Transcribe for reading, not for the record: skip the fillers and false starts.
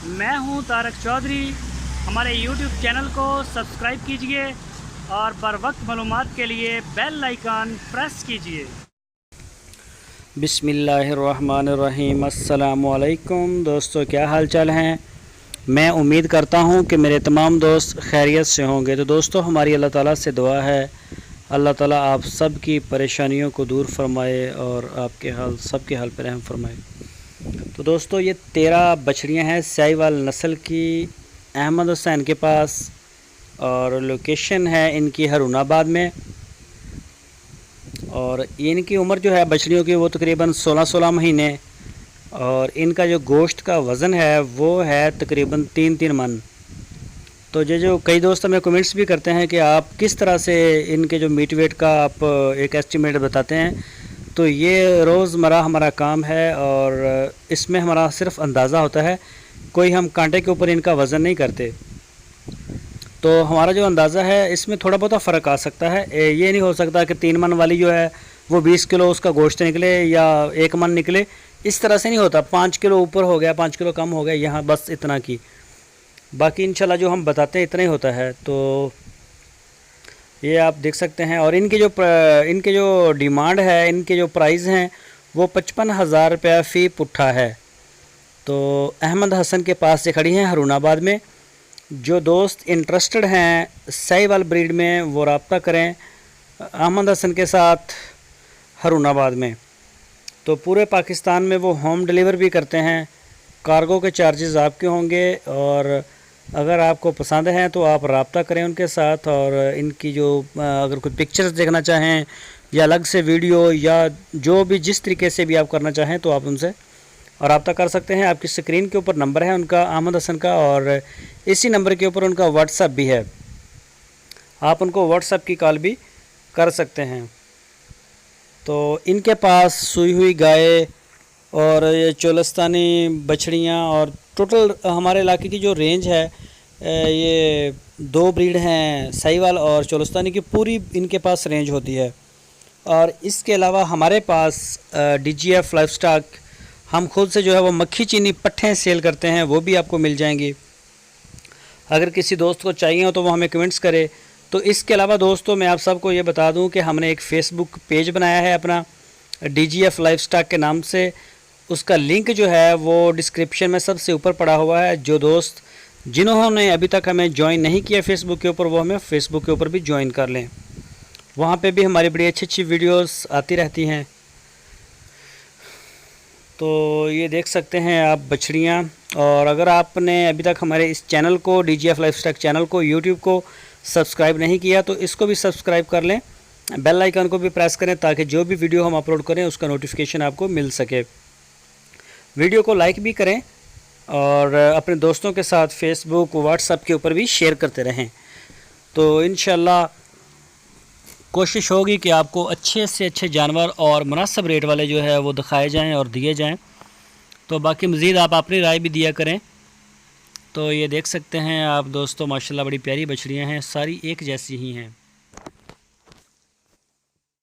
मैं हूं तारक चौधरी। हमारे YouTube चैनल को सब्सक्राइब कीजिए और बर वक्त मालूमात के लिए बेल आइकन प्रेस कीजिए। बिस्मिल्लाहिर्रहमानिर्रहीम। अस्सलामुअलैकुम दोस्तों, क्या हाल चाल हैं। मैं उम्मीद करता हूं कि मेरे तमाम दोस्त खैरियत से होंगे। तो दोस्तों, हमारी अल्लाह ताला से दुआ है, अल्लाह ताला आप सब की परेशानियों को दूर फरमाए और आपके हाल सब के हाल पर रहम फरमाए। तो दोस्तों, ये 13 बछड़ियां हैं साहिवाल नस्ल की अहमद हुसैन के पास, और लोकेशन है इनकी हरुणाबाद में। और इनकी उम्र जो है बछड़ियों की वो तकरीबन 16-16 महीने, और इनका जो गोश्त का वज़न है वो है तकरीबन 3-3 मन। तो जो कई दोस्त हमें कमेंट्स भी करते हैं कि आप किस तरह से इनके जो मीट वेट का आप एक एस्टीमेट बताते हैं। तो ये रोज़मर्रा हमारा काम है और इसमें हमारा सिर्फ अंदाज़ा होता है, कोई हम कांटे के ऊपर इनका वज़न नहीं करते। तो हमारा जो अंदाज़ा है इसमें थोड़ा बहुत फ़र्क आ सकता है। ये नहीं हो सकता कि 3 मन वाली जो है वो 20 किलो उसका गोश्त निकले या 1 मन निकले, इस तरह से नहीं होता। 5 किलो ऊपर हो गया, 5 किलो कम हो गया, यहाँ बस इतना की। बाकी इंशाल्लाह जो हम बताते हैं इतना ही होता है। तो ये आप देख सकते हैं। और इनके जो डिमांड है, इनके जो प्राइस हैं वो 55,000 रुपया फ़ी पुट्ठा है। तो अहमद हसन के पास से खड़ी हैं हरुणाबाद में। जो दोस्त इंटरेस्टेड हैं साहिवाल ब्रीड में वो रब्ता करें अहमद हसन के साथ हरुणाबाद में। तो पूरे पाकिस्तान में वो होम डिलीवर भी करते हैं। कार्गो के चार्जेस आपके होंगे, और अगर आपको पसंद हैं तो आप रब्ता करें उनके साथ। और इनकी जो अगर कोई पिक्चर्स देखना चाहें या अलग से वीडियो या जो भी जिस तरीके से भी आप करना चाहें तो आप उनसे रब्ता कर सकते हैं। आपकी स्क्रीन के ऊपर नंबर है उनका, अहमद हसन का, और इसी नंबर के ऊपर उनका व्हाट्सएप भी है। आप उनको व्हाट्सएप की कॉल भी कर सकते हैं। तो इनके पास सूई हुई गाय और ये चोलस्तानी बछड़ियाँ, और टोटल हमारे इलाके की जो रेंज है ये 2 ब्रीड हैं, साहिवाल और चोलस्तानी की पूरी इनके पास रेंज होती है। और इसके अलावा हमारे पास DGF लाइफ स्टॉक, हम खुद से जो है वो मक्खी चीनी पट्ठें सेल करते हैं, वो भी आपको मिल जाएंगी। अगर किसी दोस्त को चाहिए हो तो वो हमें कमेंट्स करे। तो इसके अलावा दोस्तों, मैं आप सबको ये बता दूं कि हमने एक फ़ेसबुक पेज बनाया है अपना DGF लाइफ स्टॉक के नाम से। उसका लिंक जो है वो डिस्क्रिप्शन में सबसे ऊपर पड़ा हुआ है। जो दोस्त जिन्होंने अभी तक हमें ज्वाइन नहीं किया फ़ेसबुक के ऊपर, वो हमें फ़ेसबुक के ऊपर भी ज्वाइन कर लें। वहाँ पे भी हमारी बड़ी अच्छी अच्छी वीडियोस आती रहती हैं। तो ये देख सकते हैं आप बछड़ियाँ। और अगर आपने अभी तक हमारे इस चैनल को, DGF लाइफ स्टॉक चैनल को, यूट्यूब को सब्सक्राइब नहीं किया तो इसको भी सब्सक्राइब कर लें। बेल आइकन को भी प्रेस करें ताकि जो भी वीडियो हम अपलोड करें उसका नोटिफिकेशन आपको मिल सके। वीडियो को लाइक भी करें और अपने दोस्तों के साथ फेसबुक, व्हाट्सएप के ऊपर भी शेयर करते रहें। तो इंशाल्लाह कोशिश होगी कि आपको अच्छे से अच्छे जानवर और मुनासिब रेट वाले जो है वो दिखाए जाएं और दिए जाएं। तो बाकी मज़ीद आप अपनी राय भी दिया करें। तो ये देख सकते हैं आप दोस्तों, माशाल्लाह बड़ी प्यारी बछड़ियां हैं, सारी एक जैसी ही हैं।